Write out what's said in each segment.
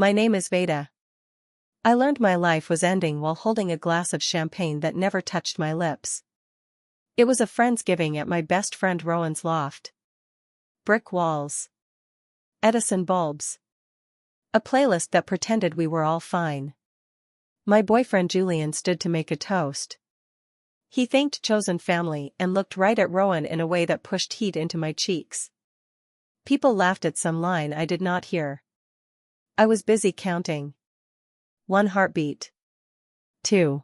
My name is Veda. I learned my life was ending while holding a glass of champagne that never touched my lips. It was a friendsgiving at my best friend Rowan's loft. Brick walls. Edison bulbs. A playlist that pretended we were all fine. My boyfriend Julian stood to make a toast. He thanked chosen family and looked right at Rowan in a way that pushed heat into my cheeks. People laughed at some line I did not hear. I was busy counting. 1 heartbeat. 2.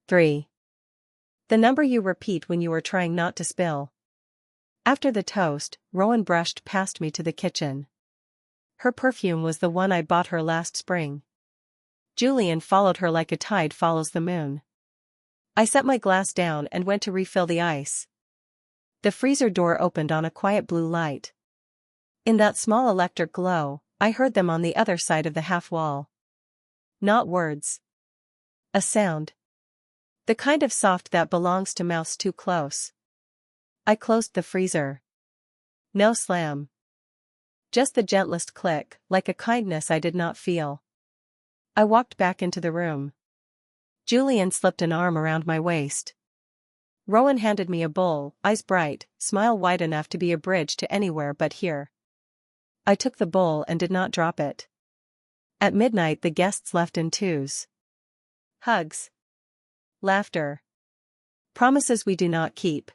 3. The number you repeat when you are trying not to spill. After the toast, Rowan brushed past me to the kitchen. Her perfume was the one I bought her last spring. Julian followed her like a tide follows the moon. I set my glass down and went to refill the ice. The freezer door opened on a quiet blue light. In that small electric glow, I heard them on the other side of the half wall. Not words. A sound. The kind of soft that belongs to mouths too close. I closed the freezer. No slam. Just the gentlest click, like a kindness I did not feel. I walked back into the room. Julian slipped an arm around my waist. Rowan handed me a bowl, eyes bright, smile wide enough to be a bridge to anywhere but here. I took the bowl and did not drop it. At midnight the guests left in twos. Hugs. Laughter. Promises we do not keep.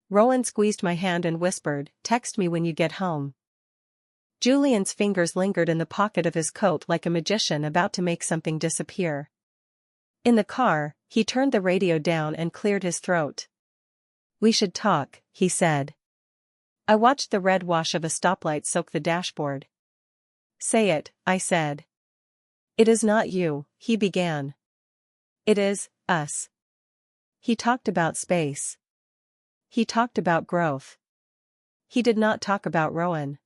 Rowan squeezed my hand and whispered, "Text me when you get home." Julian's fingers lingered in the pocket of his coat like a magician about to make something disappear. In the car, he turned the radio down and cleared his throat. "We should talk," he said. I watched the red wash of a stoplight soak the dashboard. "Say it," I said. "It is not you," he began. "It is us." He talked about space. He talked about growth. He did not talk about Rowan.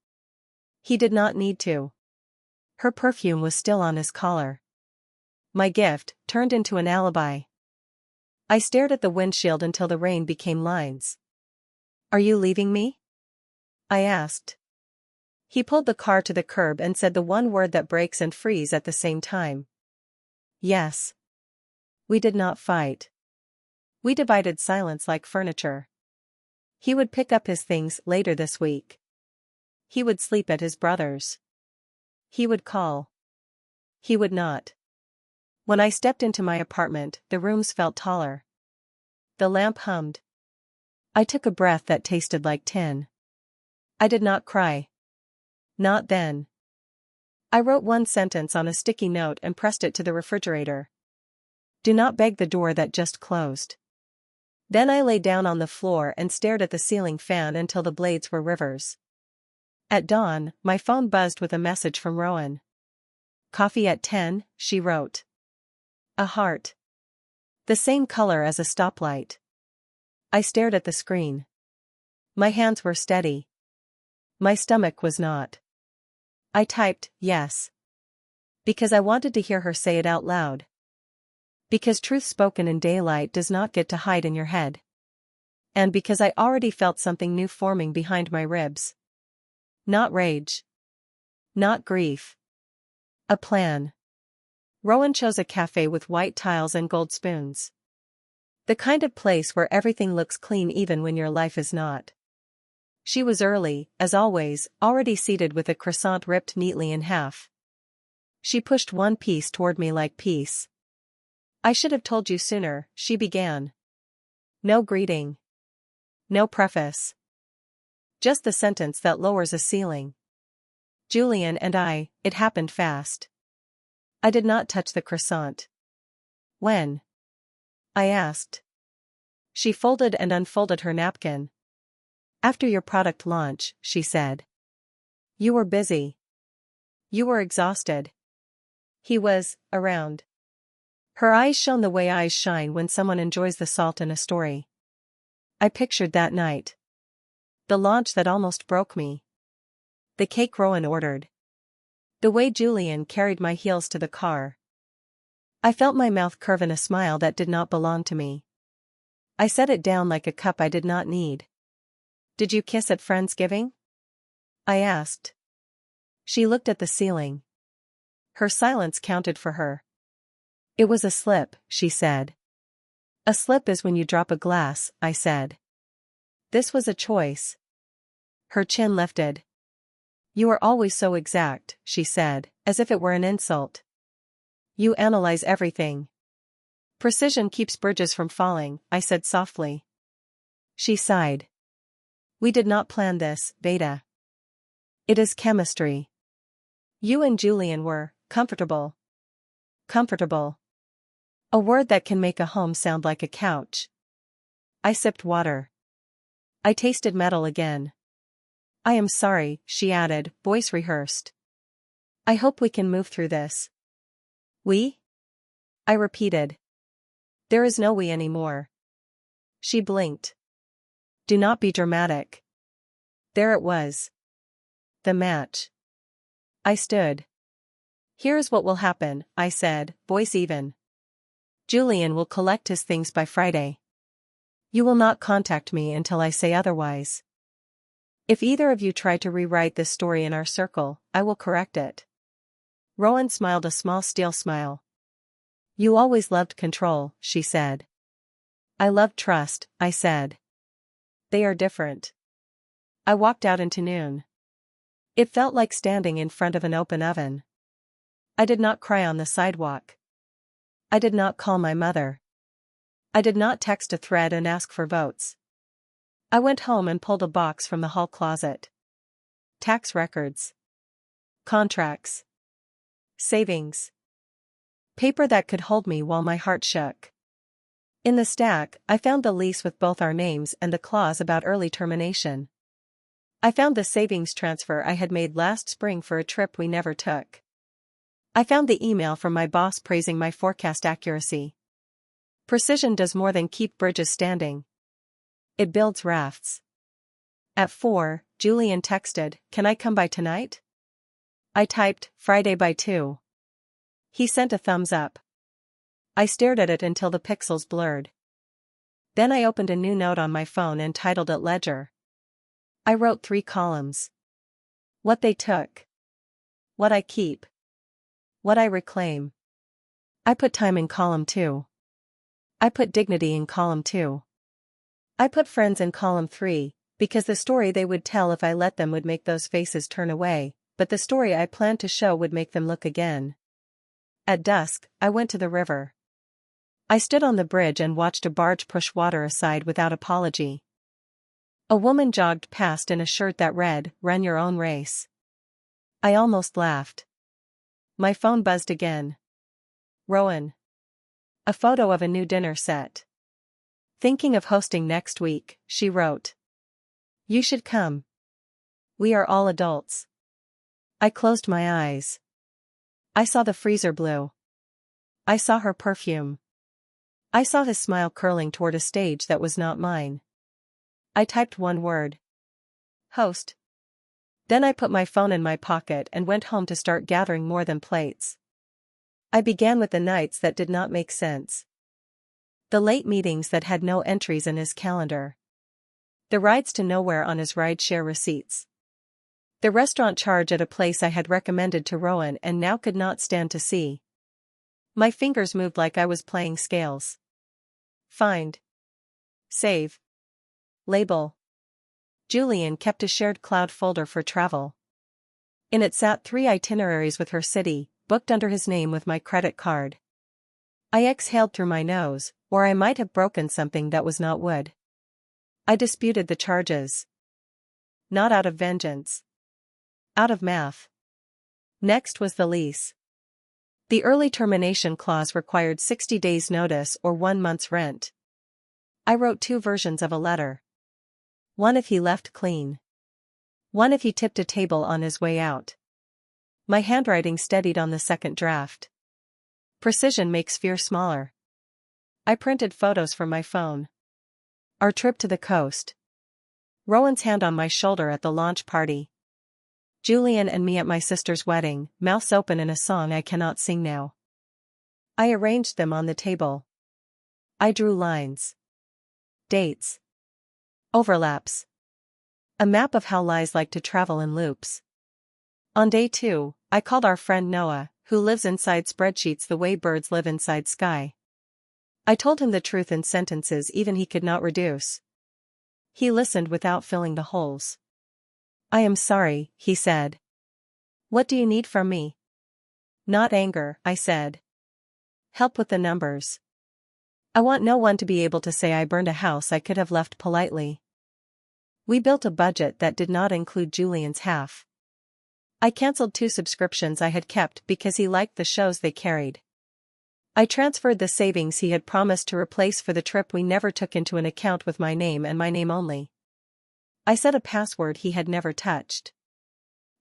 He did not need to. Her perfume was still on his collar. My gift turned into an alibi. I stared at the windshield until the rain became lines. "Are you leaving me?" I asked. He pulled the car to the curb and said the one word that breaks and frees at the same time. Yes. We did not fight. We divided silence like furniture. He would pick up his things later this week. He would sleep at his brother's. He would call. He would not. When I stepped into my apartment, the rooms felt taller. The lamp hummed. I took a breath that tasted like tin. I did not cry. Not then. I wrote one sentence on a sticky note and pressed it to the refrigerator. "Do not beg the door that just closed." Then I lay down on the floor and stared at the ceiling fan until the blades were rivers. At dawn, my phone buzzed with a message from Rowan. "Coffee at 10, she wrote. A heart. The same color as a stoplight. I stared at the screen. My hands were steady. My stomach was not. I typed, yes. Because I wanted to hear her say it out loud. Because truth spoken in daylight does not get to hide in your head. And because I already felt something new forming behind my ribs. Not rage. Not grief. A plan. Rowan chose a cafe with white tiles and gold spoons. The kind of place where everything looks clean even when your life is not. She was early, as always, already seated with a croissant ripped neatly in half. She pushed one piece toward me like peace. "I should have told you sooner," she began. No greeting. No preface. Just the sentence that lowers a ceiling. Julian and I, it happened fast. I did not touch the croissant. "When?" I asked. She folded and unfolded her napkin. "After your product launch," she said. "You were busy. You were exhausted." He was around. Her eyes shone the way eyes shine when someone enjoys the salt in a story. I pictured that night. The launch that almost broke me. The cake Rowan ordered. The way Julian carried my heels to the car. I felt my mouth curve in a smile that did not belong to me. I set it down like a cup I did not need. "Did you kiss at Friendsgiving?" I asked. She looked at the ceiling. Her silence counted for her. It was a slip, she said. A slip is when you drop a glass, I said. This was a choice. Her chin lifted. You are always so exact, she said, as if it were an insult. You analyze everything. Precision keeps bridges from falling, I said softly. She sighed. We did not plan this, Beta. It is chemistry. You and Julian were comfortable. Comfortable. A word that can make a home sound like a couch. I sipped water. I tasted metal again. I am sorry, she added, voice rehearsed. I hope we can move through this. We? I repeated. There is no we anymore. She blinked. Do not be dramatic. There it was. The match. I stood. Here's what will happen, I said, voice even. Julian will collect his things by Friday. You will not contact me until I say otherwise. If either of you try to rewrite this story in our circle, I will correct it. Rowan smiled a small steel smile. You always loved control, she said. I love trust, I said. They are different. I walked out into noon. It felt like standing in front of an open oven. I did not cry on the sidewalk. I did not call my mother. I did not text a thread and ask for votes. I went home and pulled a box from the hall closet. Tax records. Contracts. Savings. Paper that could hold me while my heart shook. In the stack, I found the lease with both our names and the clause about early termination. I found the savings transfer I had made last spring for a trip we never took. I found the email from my boss praising my forecast accuracy. Precision does more than keep bridges standing. It builds rafts. At 4, Julian texted, "Can I come by tonight?" I typed, "Friday by 2. He sent a thumbs up. I stared at it until the pixels blurred. Then I opened a new note on my phone and titled it Ledger. I wrote 3 columns. What they took. What I keep. What I reclaim. I put time in column 2. I put dignity in column 2. I put friends in column 3, because the story they would tell if I let them would make those faces turn away, but the story I planned to show would make them look again. At dusk, I went to the river. I stood on the bridge and watched a barge push water aside without apology. A woman jogged past in a shirt that read, "Run your own race." I almost laughed. My phone buzzed again. Rowan. A photo of a new dinner set. Thinking of hosting next week, she wrote. You should come. We are all adults. I closed my eyes. I saw the freezer blue. I saw her perfume. I saw his smile curling toward a stage that was not mine. I typed one word. Host. Then I put my phone in my pocket and went home to start gathering more than plates. I began with the nights that did not make sense. The late meetings that had no entries in his calendar. The rides to nowhere on his rideshare receipts. The restaurant charge at a place I had recommended to Rowan and now could not stand to see. My fingers moved like I was playing scales. Find. Save. Label. Julian kept a shared cloud folder for travel. In it sat 3 itineraries with her city, booked under his name with my credit card. I exhaled through my nose, or I might have broken something that was not wood. I disputed the charges. Not out of vengeance. Out of math. Next was the lease. The early termination clause required 60 days' notice or 1 month's rent. I wrote 2 versions of a letter. One if he left clean. One if he tipped a table on his way out. My handwriting steadied on the second draft. Precision makes fear smaller. I printed photos from my phone. Our trip to the coast. Rowan's hand on my shoulder at the launch party. Julian and me at my sister's wedding, mouths open in a song I cannot sing now. I arranged them on the table. I drew lines. Dates. Overlaps. A map of how lies like to travel in loops. On day 2, I called our friend Noah, who lives inside spreadsheets the way birds live inside sky. I told him the truth in sentences even he could not reduce. He listened without filling the holes. I am sorry, he said. What do you need from me? Not anger, I said. Help with the numbers. I want no one to be able to say I burned a house I could have left politely. We built a budget that did not include Julian's half. I cancelled 2 subscriptions I had kept because he liked the shows they carried. I transferred the savings he had promised to replace for the trip we never took into an account with my name and my name only. I set a password he had never touched.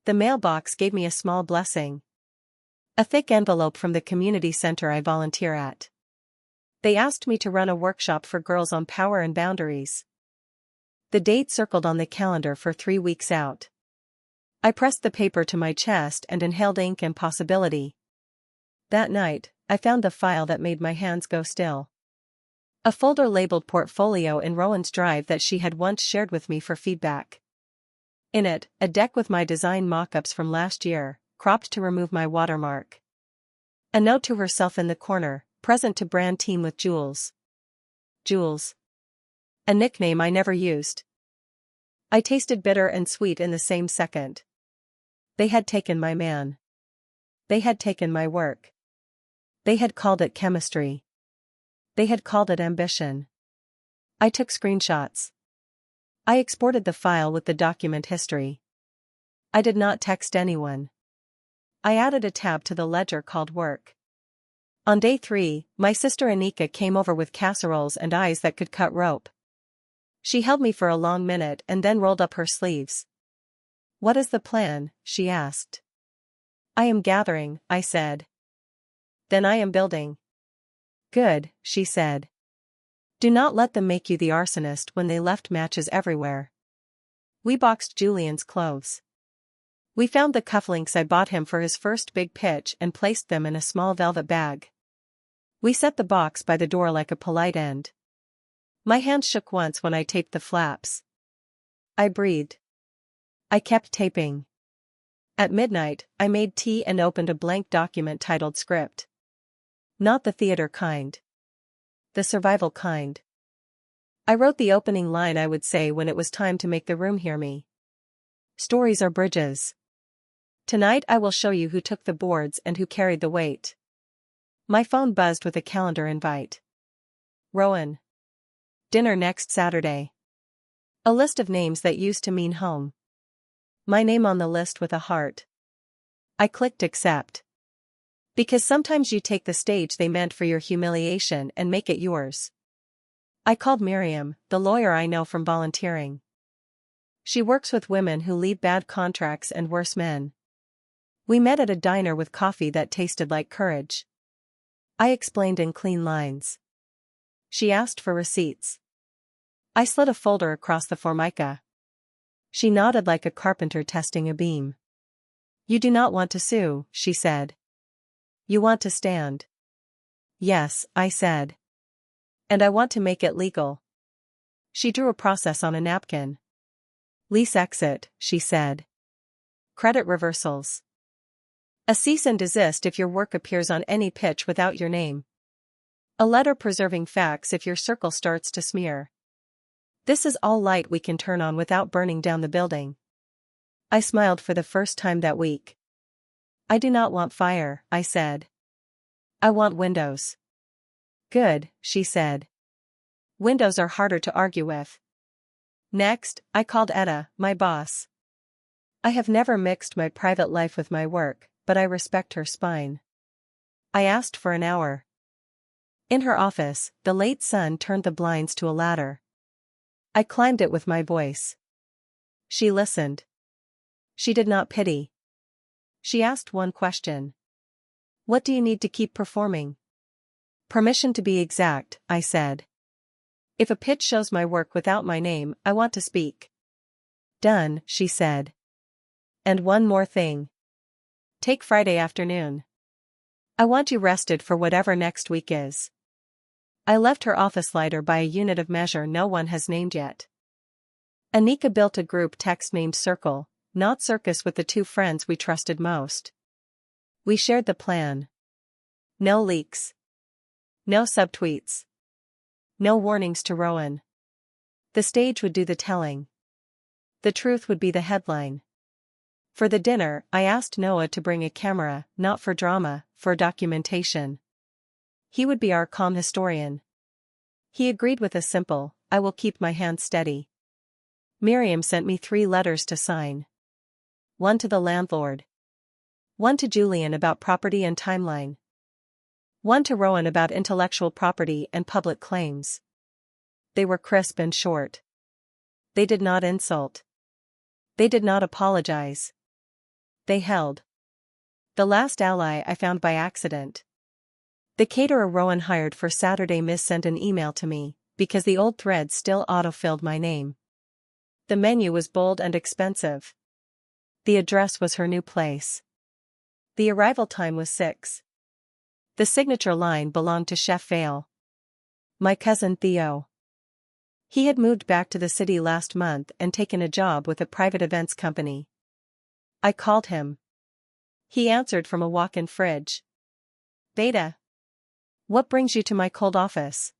The mailbox gave me a small blessing. A thick envelope from the community center I volunteer at. They asked me to run a workshop for girls on power and boundaries. The date circled on the calendar for 3 weeks out. I pressed the paper to my chest and inhaled ink and possibility. That night, I found the file that made my hands go still. A folder labeled portfolio in Rowan's drive that she had once shared with me for feedback. In it, a deck with my design mock-ups from last year, cropped to remove my watermark. A note to herself in the corner, present to brand team with Jules. Jules. A nickname I never used. I tasted bitter and sweet in the same second. They had taken my man. They had taken my work. They had called it chemistry. They had called it ambition. I took screenshots. I exported the file with the document history. I did not text anyone. I added a tab to the ledger called work. On day 3, my sister Anika came over with casseroles and eyes that could cut rope. She held me for a long minute and then rolled up her sleeves. What is the plan? She asked. I am gathering, I said. Then I am building. Good, she said. Do not let them make you the arsonist when they left matches everywhere. We boxed Julian's clothes. We found the cufflinks I bought him for his first big pitch and placed them in a small velvet bag. We set the box by the door like a polite end. My hand shook once when I taped the flaps. I breathed. I kept taping. At midnight, I made tea and opened a blank document titled script. Not the theater kind. The survival kind. I wrote the opening line I would say when it was time to make the room hear me. Stories are bridges. Tonight I will show you who took the boards and who carried the weight. My phone buzzed with a calendar invite. Rowan. Dinner next Saturday. A list of names that used to mean home. My name on the list with a heart. I clicked accept. Because sometimes you take the stage they meant for your humiliation and make it yours. I called Miriam, the lawyer I know from volunteering. She works with women who leave bad contracts and worse men. We met at a diner with coffee that tasted like courage. I explained in clean lines. She asked for receipts. I slid a folder across the formica. She nodded like a carpenter testing a beam. You do not want to sue, she said. You want to stand. Yes, I said. And I want to make it legal. She drew a process on a napkin. Lease exit, she said. Credit reversals. A cease and desist if your work appears on any pitch without your name. A letter preserving facts if your circle starts to smear. This is all light we can turn on without burning down the building. I smiled for the first time that week. I do not want fire, I said. I want windows. Good, she said. Windows are harder to argue with. Next, I called Etta, my boss. I have never mixed my private life with my work, but I respect her spine. I asked for an hour. In her office, the late sun turned the blinds to a ladder. I climbed it with my voice. She listened. She did not pity. She asked one question. What do you need to keep performing? Permission to be exact, I said. If a pitch shows my work without my name, I want to speak. Done, she said. And one more thing. Take Friday afternoon. I want you rested for whatever next week is. I left her office lighter by a unit of measure no one has named yet. Anika built a group text named Circle, not Circus, with the 2 friends we trusted most. We shared the plan. No leaks. No subtweets. No warnings to Rowan. The stage would do the telling. The truth would be the headline. For the dinner, I asked Noah to bring a camera, not for drama, for documentation. He would be our calm historian. He agreed with a simple, "I will keep my hand steady." Miriam sent me 3 letters to sign. One to the landlord. One to Julian about property and timeline. One to Rowan about intellectual property and public claims. They were crisp and short. They did not insult. They did not apologize. They held. The last ally I found by accident. The caterer Rowan hired for Saturday Miss sent an email to me, because the old thread still auto-filled my name. The menu was bold and expensive. The address was her new place. The arrival time was 6. The signature line belonged to Chef Vale. My cousin Theo. He had moved back to the city last month and taken a job with a private events company. I called him. He answered from a walk-in fridge. "Beta. What brings you to my cold office?"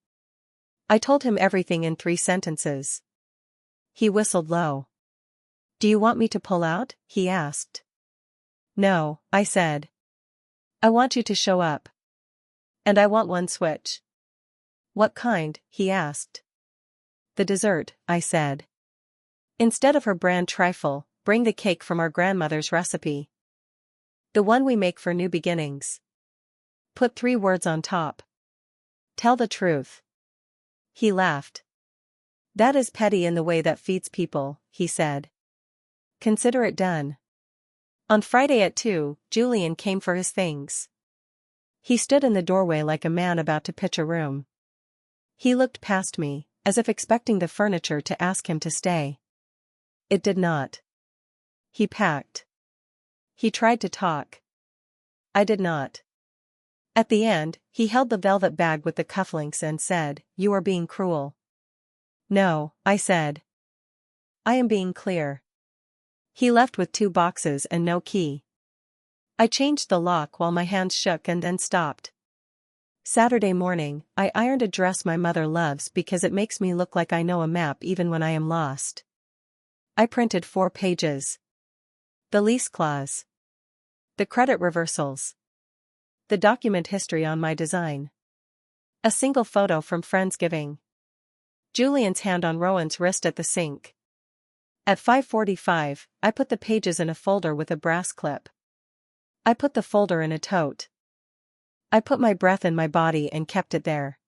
I told him everything in 3 sentences. He whistled low. "Do you want me to pull out?" he asked. "No," I said. "I want you to show up. And I want one switch." "What kind?" he asked. "The dessert," I said. "Instead of her brand trifle, bring the cake from our grandmother's recipe. The one we make for new beginnings. Put 3 words on top. Tell the truth." He laughed. "That is petty in the way that feeds people," he said. "Consider it done." On Friday at 2, Julian came for his things. He stood in the doorway like a man about to pitch a room. He looked past me, as if expecting the furniture to ask him to stay. It did not. He packed. He tried to talk. I did not. At the end, he held the velvet bag with the cufflinks and said, "You are being cruel." "No," I said. "I am being clear." He left with 2 boxes and no key. I changed the lock while my hands shook and then stopped. Saturday morning, I ironed a dress my mother loves because it makes me look like I know a map even when I am lost. I printed 4 pages. The lease clause. The credit reversals. The document history on my design. A single photo from Friendsgiving. Julian's hand on Rowan's wrist at the sink. At 5:45, I put the pages in a folder with a brass clip. I put the folder in a tote. I put my breath in my body and kept it there.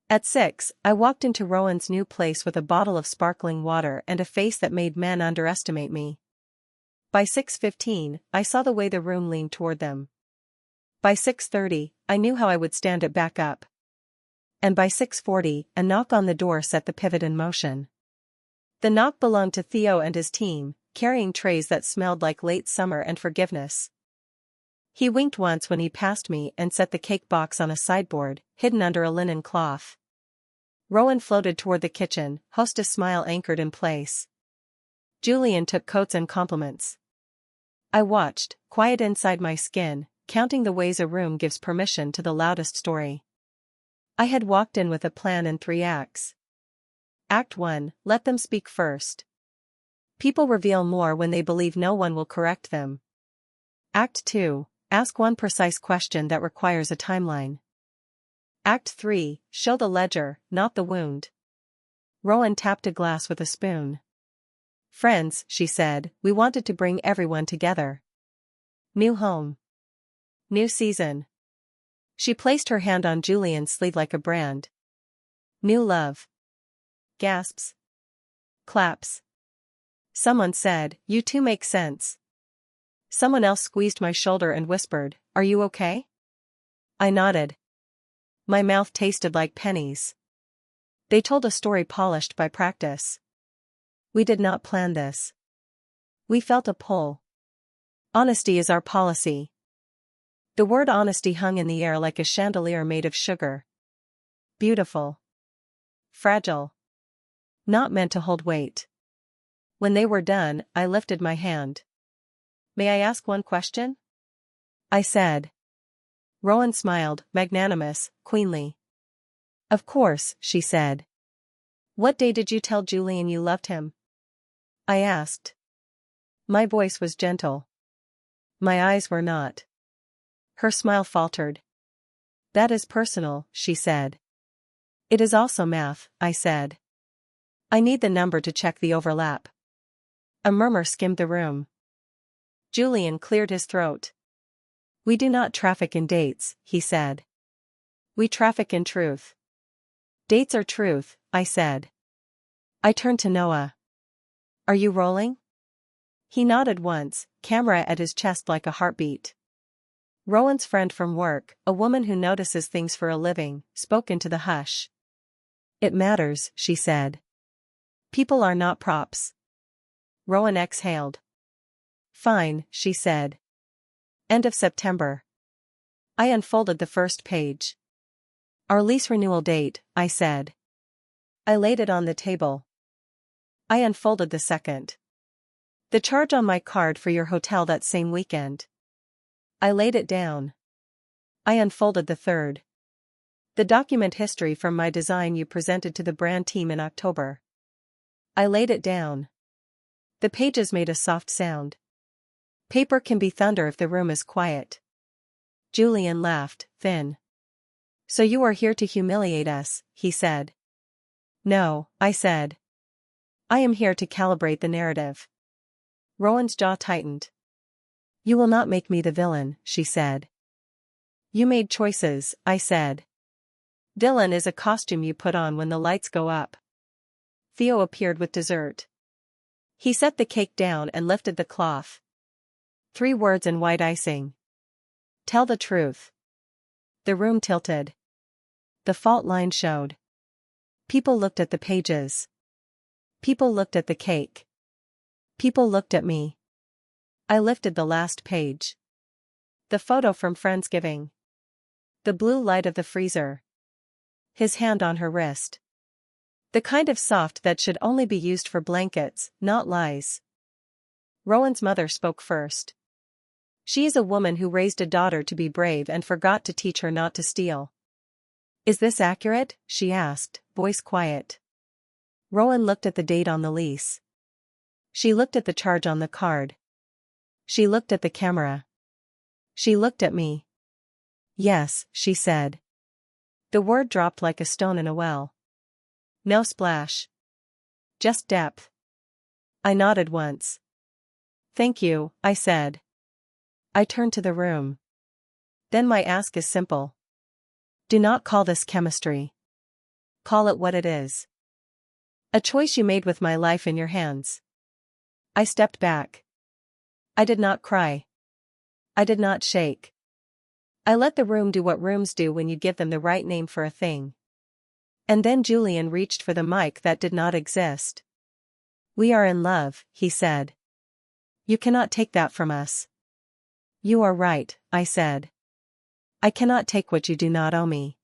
At 6, I walked into Rowan's new place with a bottle of sparkling water and a face that made men underestimate me. By 6:15, I saw the way the room leaned toward them. By 6:30, I knew how I would stand it back up. And by 6:40, a knock on the door set the pivot in motion. The knock belonged to Theo and his team, carrying trays that smelled like late summer and forgiveness. He winked once when he passed me and set the cake box on a sideboard, hidden under a linen cloth. Rowan floated toward the kitchen, hostess smile anchored in place. Julian took coats and compliments. I watched, quiet inside my skin, counting the ways a room gives permission to the loudest story. I had walked in with a plan in 3 acts. Act 1, let them speak first. People reveal more when they believe no one will correct them. Act 2, ask one precise question that requires a timeline. Act 3, show the ledger, not the wound. Rowan tapped a glass with a spoon. "Friends," she said, "we wanted to bring everyone together. New home. New season." She placed her hand on Julian's sleeve like a brand. "New love." Gasps. Claps. Someone said, "You two make sense." Someone else squeezed my shoulder and whispered, "Are you okay?" I nodded. My mouth tasted like pennies. They told a story polished by practice. We did not plan this. We felt a pull. Honesty is our policy. The word honesty hung in the air like a chandelier made of sugar. Beautiful. Fragile. Not meant to hold weight. When they were done, I lifted my hand. "May I ask one question?" I said. Rowan smiled, magnanimous, queenly. Of course, she said. What day did you tell Julian you loved him? I asked. My voice was gentle. My eyes were not. Her smile faltered. That is personal, she said. It is also math, I said. I need the number to check the overlap. A murmur skimmed the room. Julian cleared his throat. We do not traffic in dates, he said. We traffic in truth. Dates are truth, I said. I turned to Noah. Are you rolling? He nodded once, camera at his chest like a heartbeat. Rowan's friend from work, a woman who notices things for a living, spoke into the hush. It matters, she said. People are not props. Rowan exhaled. Fine, she said. End of September. I unfolded the first page. Our lease renewal date, I said. I laid it on the table. I unfolded the second. The charge on my card for your hotel that same weekend. I laid it down. I unfolded the third. The document history from my design you presented to the brand team in October. I laid it down. The pages made a soft sound. Paper can be thunder if the room is quiet. Julian laughed, thin. So you are here to humiliate us, he said. No, I said. I am here to calibrate the narrative. Rowan's jaw tightened. You will not make me the villain, she said. You made choices, I said. Villain is a costume you put on when the lights go up. Theo appeared with dessert. He set the cake down and lifted the cloth. 3 words in white icing. Tell the truth. The room tilted. The fault line showed. People looked at the pages. People looked at the cake. People looked at me. I lifted the last page. The photo from Friendsgiving. The blue light of the freezer. His hand on her wrist. The kind of soft that should only be used for blankets, not lies. Rowan's mother spoke first. She is a woman who raised a daughter to be brave and forgot to teach her not to steal. Is this accurate? She asked, voice quiet. Rowan looked at the date on the lease. She looked at the charge on the card. She looked at the camera. She looked at me. Yes, she said. The word dropped like a stone in a well. No splash. Just depth. I nodded once. Thank you, I said. I turned to the room. Then my ask is simple. Do not call this chemistry. Call it what it is. A choice you made with my life in your hands. I stepped back. I did not cry. I did not shake. I let the room do what rooms do when you give them the right name for a thing. And then Julian reached for the mic that did not exist. We are in love, he said. You cannot take that from us. You are right, I said. I cannot take what you do not owe me.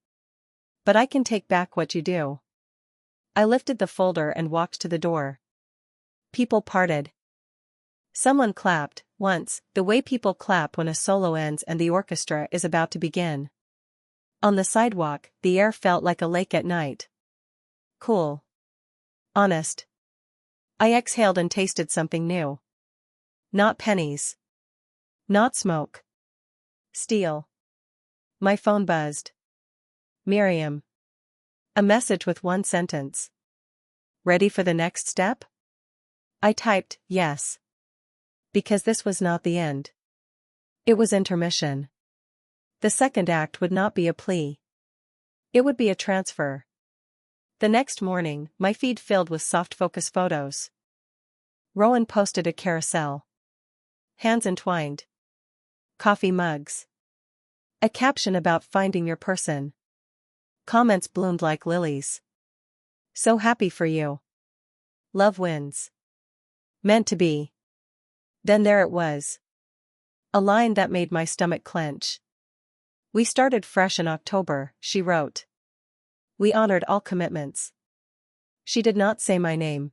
But I can take back what you do. I lifted the folder and walked to the door. People parted. Someone clapped, once, the way people clap when a solo ends and the orchestra is about to begin. On the sidewalk, the air felt like a lake at night. Cool. Honest. I exhaled and tasted something new. Not pennies. Not smoke. Steel. My phone buzzed. Miriam. A message with 1 sentence. Ready for the next step? I typed, yes. Because this was not the end. It was intermission. The second act would not be a plea. It would be a transfer. The next morning, my feed filled with soft focus photos. Rowan posted a carousel. Hands entwined. Coffee mugs. A caption about finding your person. Comments bloomed like lilies. So happy for you. Love wins. Meant to be. Then there it was. A line that made my stomach clench. We started fresh in October, she wrote. We honored all commitments. She did not say my name.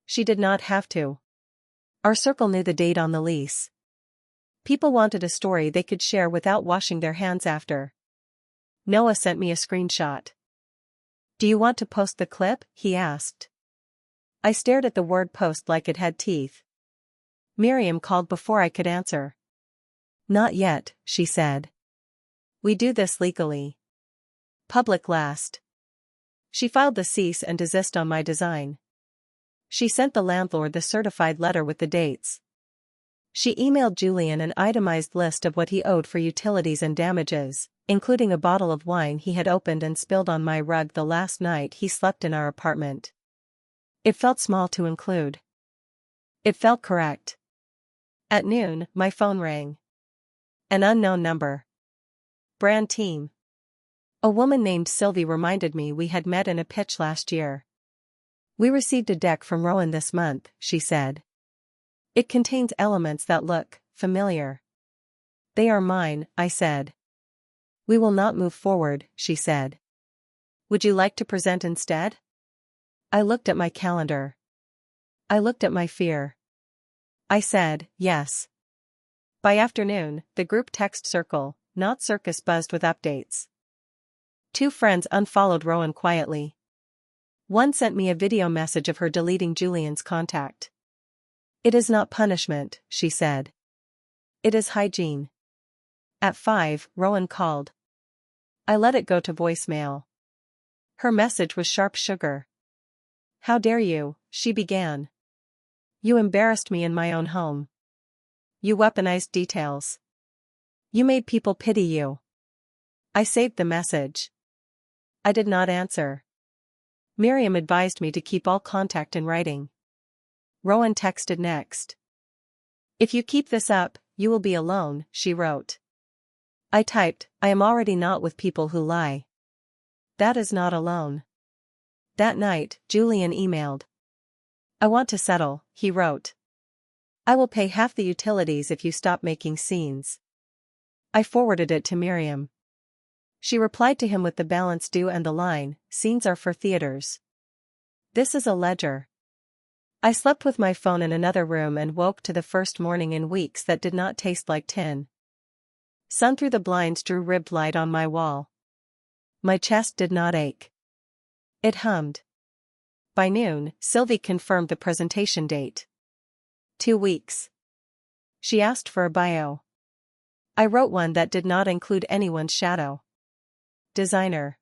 She did not have to. Our circle knew the date on the lease. People wanted a story they could share without washing their hands after. Noah sent me a screenshot. "Do you want to post the clip?" he asked. I stared at the word post like it had teeth. Miriam called before I could answer. "Not yet," she said. "We do this legally. Public last." She filed the cease and desist on my design. She sent the landlord the certified letter with the dates. She emailed Julian an itemized list of what he owed for utilities and damages, including a bottle of wine he had opened and spilled on my rug the last night he slept in our apartment. It felt small to include. It felt correct. At noon, my phone rang. An unknown number. Brand team. A woman named Sylvie reminded me we had met in a pitch last year. "We received a deck from Rowan this month," she said. "It contains elements that look familiar." "They are mine," I said. "We will not move forward," she said. "Would you like to present instead?" I looked at my calendar. I looked at my fear. I said, yes. By afternoon, the group text circle, not circus, buzzed with updates. 2 friends unfollowed Rowan quietly. One sent me a video message of her deleting Julian's contact. "It is not punishment," she said. "It is hygiene." At 5, Rowan called. I let it go to voicemail. Her message was sharp sugar. "How dare you," she began. "You embarrassed me in my own home. You weaponized details. You made people pity you." I saved the message. I did not answer. Miriam advised me to keep all contact in writing. Rowan texted next. "If you keep this up, you will be alone," she wrote. I typed, "I am already not with people who lie." That is not alone. That night, Julian emailed. "I want to settle," he wrote. "I will pay half the utilities if you stop making scenes." I forwarded it to Miriam. She replied to him with the balance due and the line, "Scenes are for theaters." This is a ledger. I slept with my phone in another room and woke to the first morning in weeks that did not taste like tin. Sun through the blinds drew ribbed light on my wall. My chest did not ache. It hummed. By noon, Sylvie confirmed the presentation date. 2 weeks. She asked for a bio. I wrote one that did not include anyone's shadow. Designer.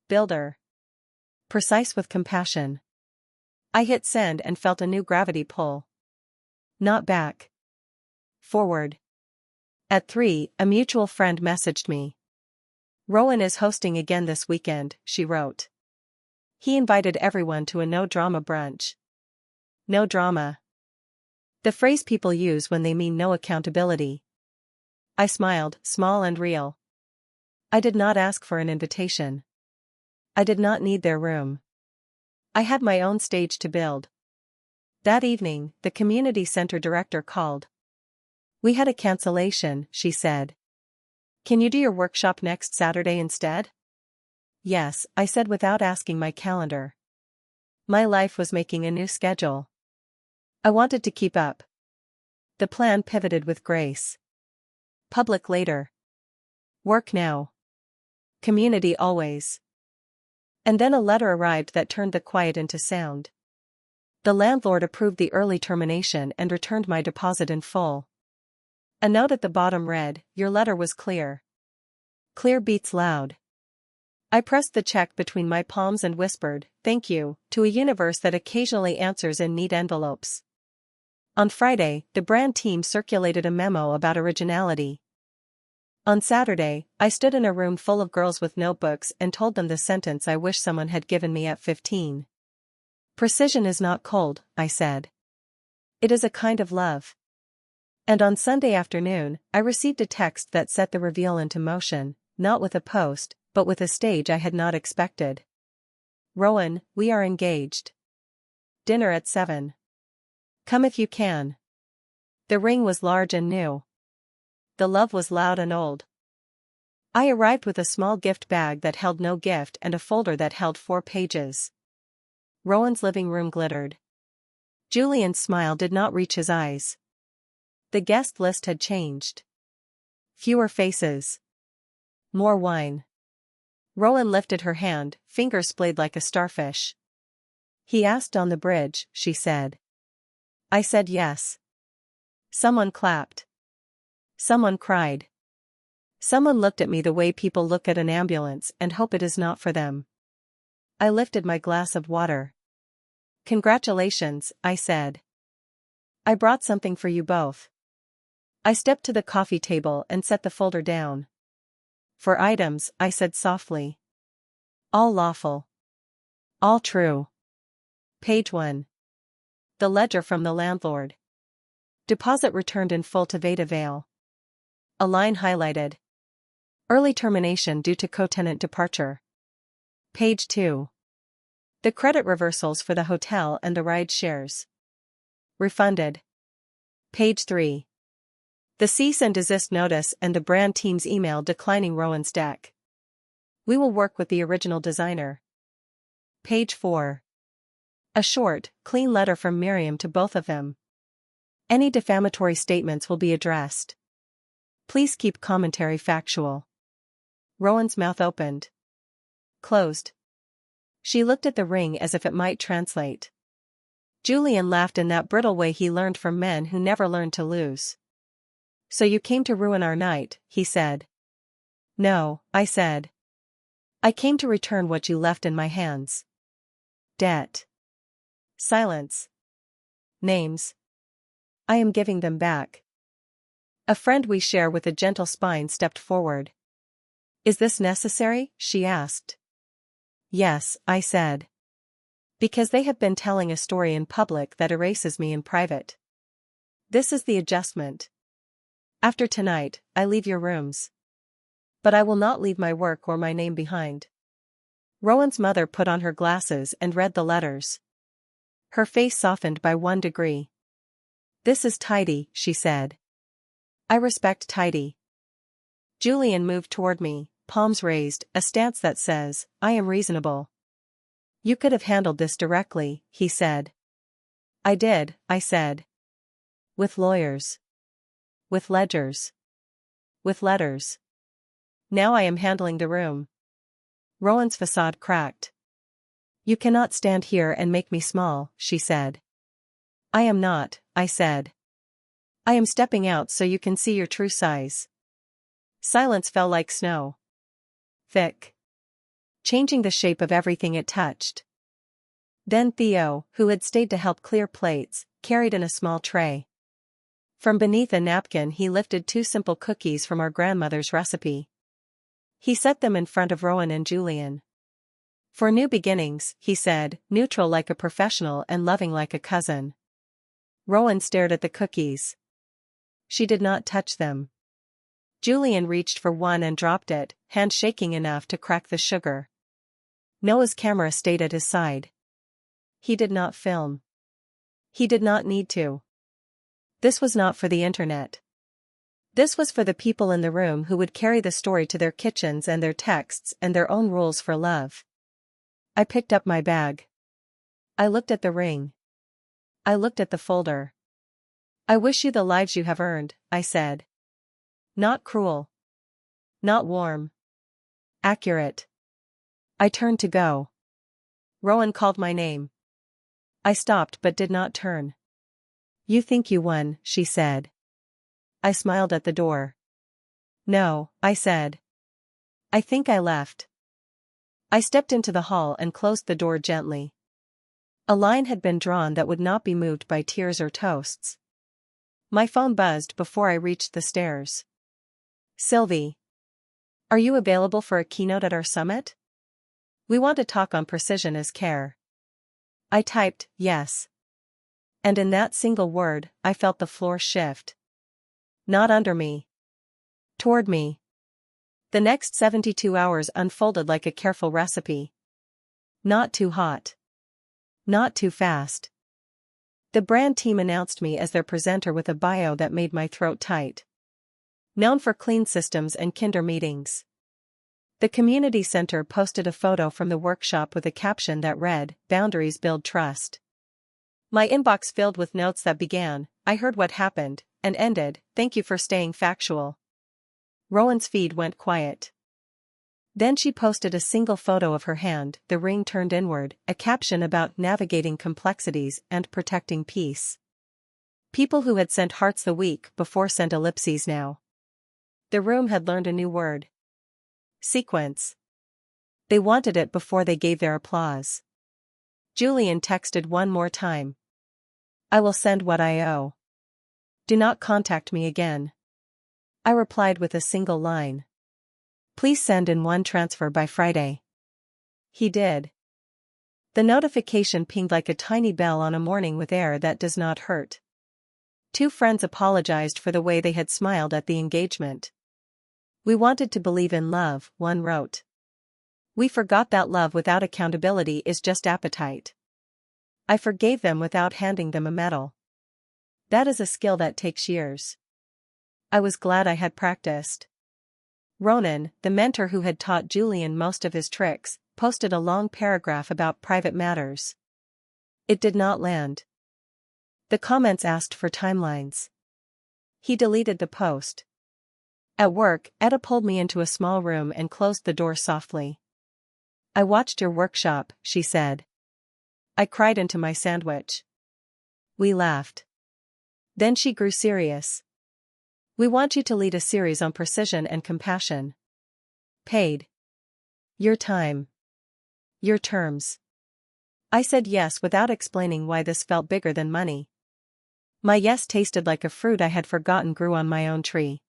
Builder. Precise with compassion. I hit send and felt a new gravity pull. Not back. Forward. At 3, a mutual friend messaged me. "Rowan is hosting again this weekend," she wrote. "He invited everyone to a no-drama brunch." No drama. The phrase people use when they mean no accountability. I smiled, small and real. I did not ask for an invitation. I did not need their room. I had my own stage to build. That evening, the community center director called. "We had a cancellation," she said. "Can you do your workshop next Saturday instead?" "Yes," I said without asking my calendar. My life was making a new schedule. I wanted to keep up. The plan pivoted with grace. Public later. Work now. Community always. And then a letter arrived that turned the quiet into sound. The landlord approved the early termination and returned my deposit in full. A note at the bottom read, "Your letter was clear." Clear beats loud. I pressed the check between my palms and whispered, "Thank you," to a universe that occasionally answers in neat envelopes. On Friday, the brand team circulated a memo about originality. On Saturday, I stood in a room full of girls with notebooks and told them the sentence I wish someone had given me at 15. "Precision is not cold," I said. "It is a kind of love." And on Sunday afternoon, I received a text that set the reveal into motion, not with a post, but with a stage I had not expected. "Rowan, we are engaged. Dinner at 7. Come if you can." The ring was large and new. The love was loud and old. I arrived with a small gift bag that held no gift and a folder that held 4 pages. Rowan's living room glittered. Julian's smile did not reach his eyes. The guest list had changed. Fewer faces. More wine. Rowan lifted her hand, fingers splayed like a starfish. He asked on the bridge, she said. I said yes. Someone clapped. Someone cried. Someone looked at me the way people look at an ambulance and hope it is not for them. I lifted my glass of water. Congratulations, I said. I brought something for you both. I stepped to the coffee table and set the folder down. For items, I said softly. All lawful. All true. Page 1. The ledger from the landlord. Deposit returned in full to Veda Vale. A line highlighted. Early termination due to co-tenant departure. Page 2. The credit reversals for the hotel and the ride shares. Refunded. Page 3. The cease and desist notice and the brand team's email declining Rowan's deck. We will work with the original designer. Page 4. A short, clean letter from Miriam to both of them. Any defamatory statements will be addressed. Please keep commentary factual. Rowan's mouth opened. Closed. She looked at the ring as if it might translate. Julian laughed in that brittle way he learned from men who never learned to lose. So you came to ruin our night, he said. No, I said. I came to return what you left in my hands. Debt. Silence. Names. I am giving them back. A friend we share with a gentle spine stepped forward. Is this necessary? She asked. Yes, I said. Because they have been telling a story in public that erases me in private. This is the adjustment. After tonight, I leave your rooms. But I will not leave my work or my name behind. Rowan's mother put on her glasses and read the letters. Her face softened by 1 degree. This is tidy, she said. I respect tidy. Julian moved toward me, palms raised, a stance that says, I am reasonable. You could have handled this directly, he said. I did, I said. With lawyers. With ledgers. With letters. Now I am handling the room. Rowan's facade cracked. You cannot stand here and make me small, she said. I am not, I said. I am stepping out so you can see your true size. Silence fell like snow. Thick. Changing the shape of everything it touched. Then Theo, who had stayed to help clear plates, carried in a small tray. From beneath a napkin he lifted 2 simple cookies from our grandmother's recipe. He set them in front of Rowan and Julian. For new beginnings, he said, neutral like a professional and loving like a cousin. Rowan stared at the cookies. She did not touch them. Julian reached for one and dropped it, hand shaking enough to crack the sugar. Noah's camera stayed at his side. He did not film. He did not need to. This was not for the internet. This was for the people in the room who would carry the story to their kitchens and their texts and their own rules for love. I picked up my bag. I looked at the ring. I looked at the folder. I wish you the lives you have earned, I said. Not cruel. Not warm. Accurate. I turned to go. Rowan called my name. I stopped but did not turn. You think you won, she said. I smiled at the door. No, I said. I think I left. I stepped into the hall and closed the door gently. A line had been drawn that would not be moved by tears or toasts. My phone buzzed before I reached the stairs. Sylvie. Are you available for a keynote at our summit? We want to talk on precision as care. I typed, yes. And in that single word, I felt the floor shift. Not under me. Toward me. The next 72 hours unfolded like a careful recipe. Not too hot. Not too fast. The brand team announced me as their presenter with a bio that made my throat tight. Known for clean systems and kinder meetings. The community center posted a photo from the workshop with a caption that read, Boundaries build trust. My inbox filled with notes that began, I heard what happened, and ended, "Thank you for staying factual." Rowan's feed went quiet. Then she posted a single photo of her hand, the ring turned inward, a caption about navigating complexities and protecting peace. People who had sent hearts the week before sent ellipses now. The room had learned a new word. Sequence. They wanted it before they gave their applause. Julian texted one more time. "I will send what I owe. Do not contact me again." I replied with a single line. "Please send in one transfer by Friday." He did. The notification pinged like a tiny bell on a morning with air that does not hurt. Two friends apologized for the way they had smiled at the engagement. "We wanted to believe in love," one wrote. "We forgot that love without accountability is just appetite." I forgave them without handing them a medal. That is a skill that takes years. I was glad I had practiced. Ronan, the mentor who had taught Julian most of his tricks, posted a long paragraph about private matters. It did not land. The comments asked for timelines. He deleted the post. At work, Etta pulled me into a small room and closed the door softly. "I watched your workshop," she said. I cried into my sandwich. We laughed. Then she grew serious. "We want you to lead a series on precision and compassion. Paid. Your time. Your terms." I said yes without explaining why this felt bigger than money. My yes tasted like a fruit I had forgotten grew on my own tree.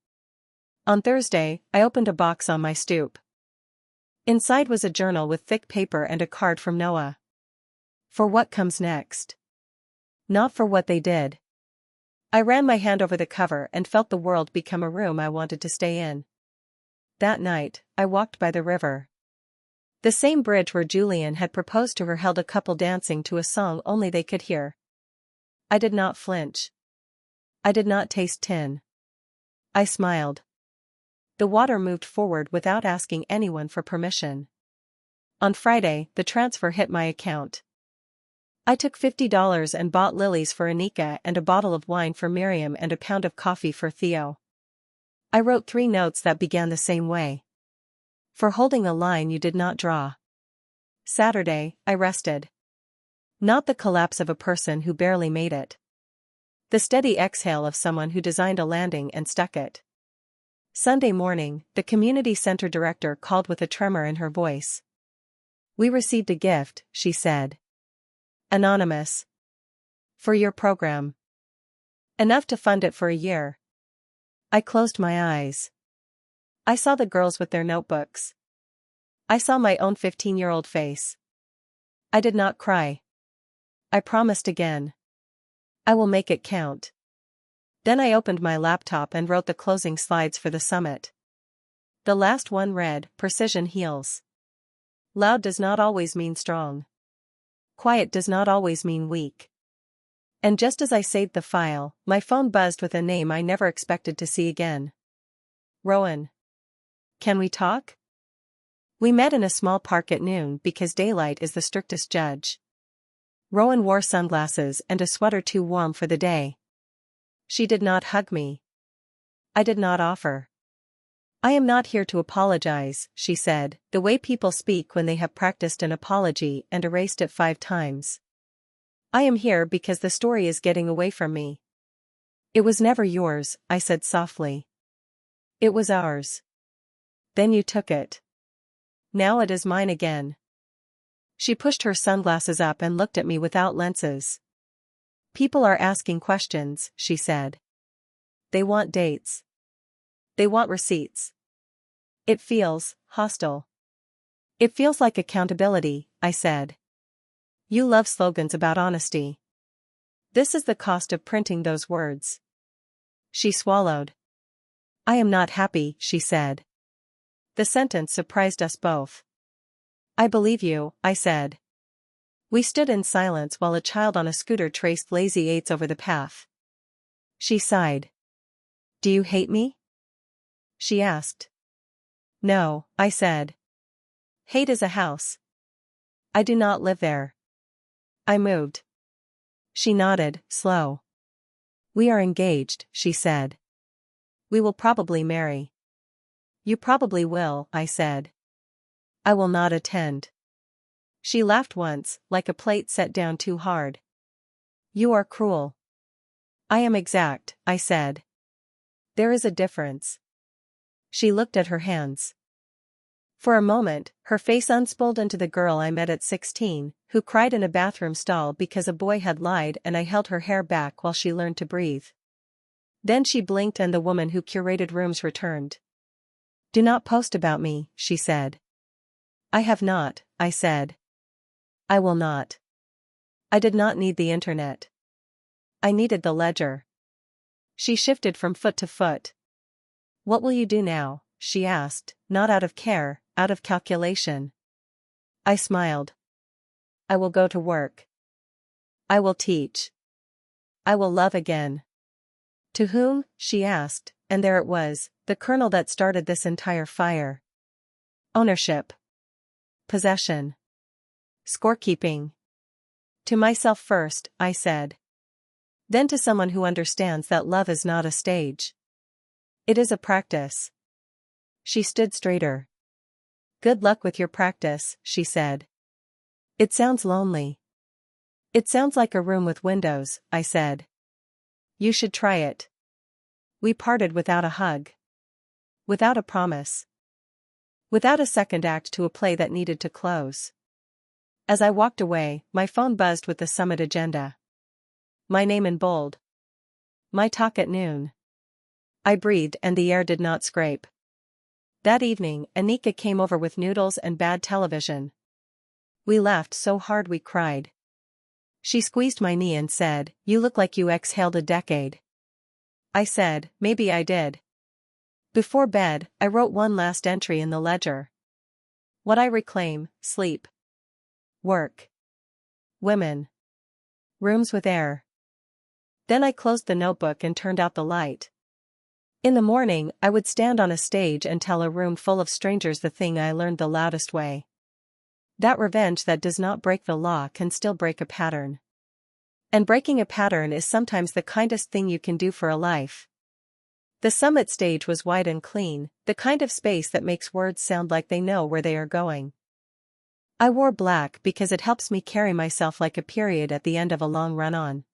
On Thursday, I opened a box on my stoop. Inside was a journal with thick paper and a card from Noah. For what comes next. Not for what they did. I ran my hand over the cover and felt the world become a room I wanted to stay in. That night, I walked by the river. The same bridge where Julian had proposed to her held a couple dancing to a song only they could hear. I did not flinch. I did not taste tin. I smiled. The water moved forward without asking anyone for permission. On Friday, the transfer hit my account. I took $50 and bought lilies for Anika and a bottle of wine for Miriam and a pound of coffee for Theo. I wrote 3 notes that began the same way. For holding a line you did not draw. Saturday, I rested. Not the collapse of a person who barely made it. The steady exhale of someone who designed a landing and stuck it. Sunday morning, the community center director called with a tremor in her voice. "We received a gift," she said. "Anonymous. For your program. Enough to fund it for a year." I closed my eyes. I saw the girls with their notebooks. I saw my own 15-year-old face. I did not cry. I promised again. I will make it count. Then I opened my laptop and wrote the closing slides for the summit. The last one read, "Precision heals. Loud does not always mean strong. Quiet does not always mean weak." And just as I saved the file, my phone buzzed with a name I never expected to see again. "Rowan. Can we talk?" We met in a small park at noon because daylight is the strictest judge. Rowan wore sunglasses and a sweater too warm for the day. She did not hug me. I did not offer. "I am not here to apologize," she said, the way people speak when they have practiced an apology and erased it 5 times. "I am here because the story is getting away from me." "It was never yours," I said softly. "It was ours. Then you took it. Now it is mine again." She pushed her sunglasses up and looked at me without lenses. "People are asking questions," she said. "They want dates. They want receipts. It feels hostile." "It feels like accountability," I said. "You love slogans about honesty. This is the cost of printing those words." She swallowed. "I am not happy," she said. The sentence surprised us both. "I believe you," I said. We stood in silence while a child on a scooter traced lazy 8s over the path. She sighed. "Do you hate me?" she asked. "No," I said. "Hate is a house. I do not live there. I moved." She nodded, slow. We are engaged, she said. We will probably marry. You probably will, I said. I will not attend. She laughed once, like a plate set down too hard. You are cruel. I am exact, I said. There is a difference. She looked at her hands. For a moment, her face unspooled into the girl I met at 16, who cried in a bathroom stall because a boy had lied, and I held her hair back while she learned to breathe. Then she blinked and the woman who curated rooms returned. Do not post about me, she said. I have not, I said. I will not. I did not need the internet. I needed the ledger. She shifted from foot to foot. What will you do now? She asked, not out of care, out of calculation. I smiled. I will go to work. I will teach. I will love again. To whom? She asked, and there it was, the kernel that started this entire fire. Ownership. Possession. Scorekeeping. To myself first, I said. Then to someone who understands that love is not a stage. It is a practice. She stood straighter. Good luck with your practice, she said. It sounds lonely. It sounds like a room with windows, I said. You should try it. We parted without a hug. Without a promise. Without a second act to a play that needed to close. As I walked away, my phone buzzed with the summit agenda. My name in bold. My talk at noon. I breathed and the air did not scrape. That evening, Anika came over with noodles and bad television. We laughed so hard we cried. She squeezed my knee and said, "You look like you exhaled a decade." I said, "Maybe I did." Before bed, I wrote one last entry in the ledger. What I reclaim: sleep. Work. Women. Rooms with air. Then I closed the notebook and turned out the light. In the morning, I would stand on a stage and tell a room full of strangers the thing I learned the loudest way. That revenge that does not break the law can still break a pattern. And breaking a pattern is sometimes the kindest thing you can do for a life. The summit stage was wide and clean, the kind of space that makes words sound like they know where they are going. I wore black because it helps me carry myself like a period at the end of a long run-on.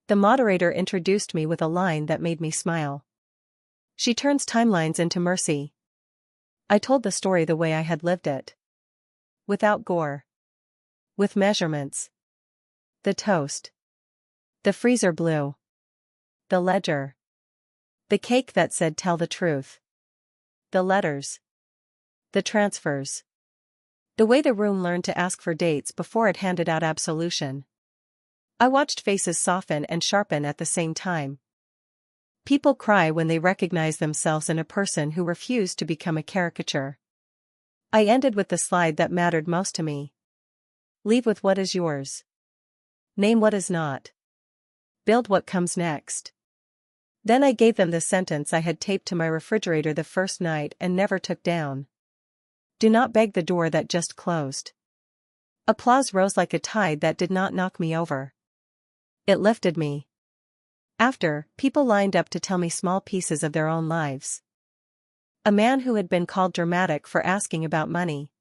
The moderator introduced me with a line that made me smile. She turns timelines into mercy. I told the story the way I had lived it. Without gore. With measurements. The toast. The freezer blue. The ledger. The cake that said tell the truth. The letters. The transfers. The way the room learned to ask for dates before it handed out absolution. I watched faces soften and sharpen at the same time. People cry when they recognize themselves in a person who refused to become a caricature. I ended with the slide that mattered most to me. Leave with what is yours. Name what is not. Build what comes next. Then I gave them the sentence I had taped to my refrigerator the first night and never took down. Do not beg the door that just closed. Applause rose like a tide that did not knock me over. It lifted me. After, people lined up to tell me small pieces of their own lives. A man who had been called dramatic for asking about money.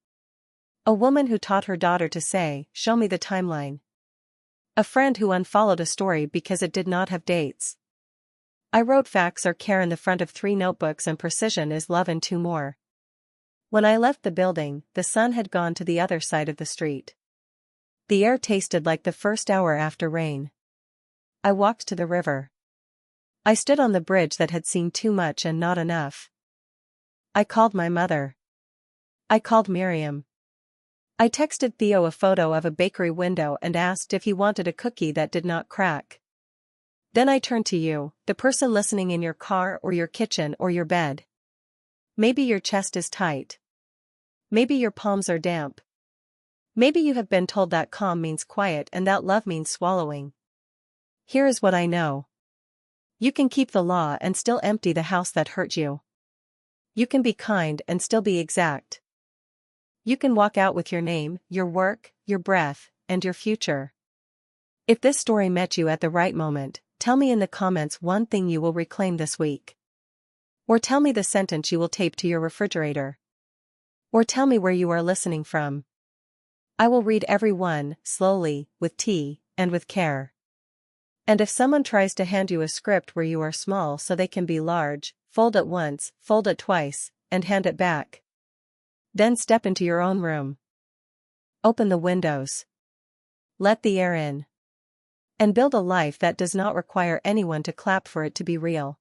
A woman who taught her daughter to say, "Show me the timeline." A friend who unfollowed a story because it did not have dates. I wrote facts or care in the front of 3 notebooks and precision is love and 2 more. When I left the building, the sun had gone to the other side of the street. The air tasted like the first hour after rain. I walked to the river. I stood on the bridge that had seen too much and not enough. I called my mother. I called Miriam. I texted Theo a photo of a bakery window and asked if he wanted a cookie that did not crack. Then I turned to you, the person listening in your car or your kitchen or your bed. Maybe your chest is tight. Maybe your palms are damp. Maybe you have been told that calm means quiet and that love means swallowing. Here is what I know. You can keep the law and still empty the house that hurt you. You can be kind and still be exact. You can walk out with your name, your work, your breath, and your future. If this story met you at the right moment, Tell me in the comments one thing you will reclaim this week. Or tell me the sentence you will tape to your refrigerator. Or tell me where you are listening from. I will read every one, slowly, with tea, and with care. And if someone tries to hand you a script where you are small so they can be large, fold it once, fold it twice, and hand it back. Then step into your own room. Open the windows. Let the air in. And build a life that does not require anyone to clap for it to be real.